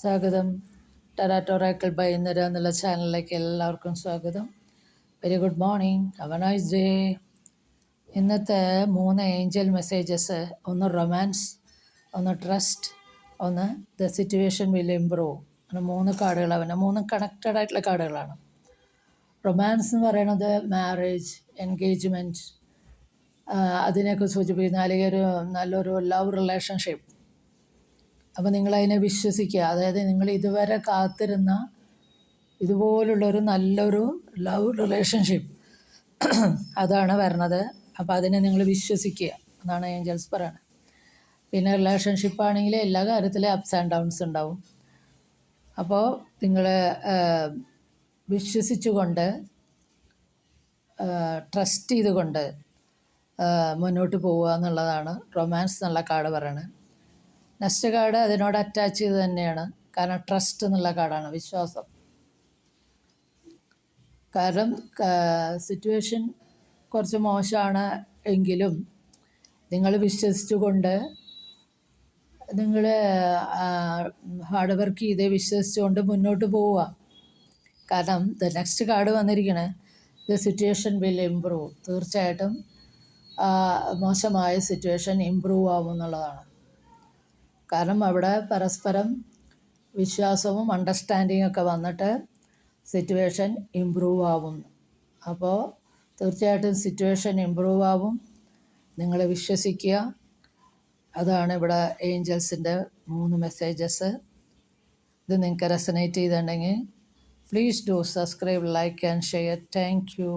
സ്വാഗതം. ടെറാറ്റോറാക്കിൾ ബൈ ഇന്ദിര എന്നുള്ള ചാനലിലേക്ക് എല്ലാവർക്കും സ്വാഗതം. Very good morning, have A nice day. ഇന്നത്തെ 3 ഏഞ്ചൽ മെസ്സേജസ്: ഒന്ന് റൊമാൻസ്, ഒന്ന് ട്രസ്റ്റ്, ഒന്ന് ദ സിറ്റുവേഷൻ വിൽ ഇംപ്രൂവ്. അങ്ങനെ 3 കാർഡുകൾ. അവൻ്റെ 3 കണക്റ്റഡ് ആയിട്ടുള്ള കാർഡുകളാണ്. റൊമാൻസ് എന്ന് പറയുന്നത് മാരേജ്, എൻഗേജ്മെൻറ്റ്, അതിനെയൊക്കെ സൂചിപ്പിക്കുന്ന അല്ലെങ്കിൽ ഒരു നല്ലൊരു ലവ് റിലേഷൻഷിപ്പ്. അപ്പോൾ നിങ്ങളതിനെ വിശ്വസിക്കുക. അതായത് നിങ്ങൾ ഇതുവരെ കാത്തിരുന്ന ഇതുപോലുള്ളൊരു നല്ലൊരു ലവ് റിലേഷൻഷിപ്പ് അതാണ് വരണത്. അപ്പോൾ അതിനെ നിങ്ങൾ വിശ്വസിക്കുക എന്നാണ് ഏഞ്ചൽസ് പറയുന്നത്. പിന്നെ റിലേഷൻഷിപ്പ് ആണെങ്കിൽ എല്ലാ കാര്യത്തിലും അപ്സ് ആൻഡ് ഡൗൺസ് ഉണ്ടാവും. അപ്പോൾ നിങ്ങൾ വിശ്വസിച്ചുകൊണ്ട് ട്രസ്റ്റ് ചെയ്തുകൊണ്ട് മുന്നോട്ട് പോവുക എന്നുള്ളതാണ് റൊമാൻസ് എന്നുള്ള കാർഡ് പറയണത്. നെക്സ്റ്റ് കാർഡ് അതിനോട് അറ്റാച്ച് ചെയ്ത് തന്നെയാണ്. കാരണം ട്രസ്റ്റ് എന്നുള്ള കാർഡാണ്, വിശ്വാസം. കാരണം സിറ്റുവേഷൻ കുറച്ച് മോശമാണ് എങ്കിലും നിങ്ങൾ വിശ്വസിച്ചുകൊണ്ട് നിങ്ങൾ ഹാർഡ് വർക്ക് ചെയ്ത് വിശ്വസിച്ചുകൊണ്ട് മുന്നോട്ട് പോവുക. കാരണം നെക്സ്റ്റ് കാർഡ് വന്നിരിക്കണേ ദ സിറ്റുവേഷൻ വിൽ ഇംപ്രൂവ്. തീർച്ചയായിട്ടും മോശമായ സിറ്റുവേഷൻ ഇംപ്രൂവ് ആവും എന്നുള്ളതാണ്. കാരണം അവിടെ പരസ്പരം വിശ്വാസവും അണ്ടർസ്റ്റാൻഡിങ്ങും ഒക്കെ വന്നിട്ട് സിറ്റുവേഷൻ ഇമ്പ്രൂവ് ആവും. അപ്പോൾ തീർച്ചയായിട്ടും സിറ്റുവേഷൻ ഇമ്പ്രൂവ് ആവും. നിങ്ങൾ വിശ്വസിക്കുക. അതാണ് ഇവിടെ ഏഞ്ചൽസിൻ്റെ 3 മെസ്സേജസ്. ഇത് നിങ്ങൾക്ക് റെസനേറ്റ് ചെയ്തിട്ടുണ്ടെങ്കിൽ please do subscribe, like and share. Thank you.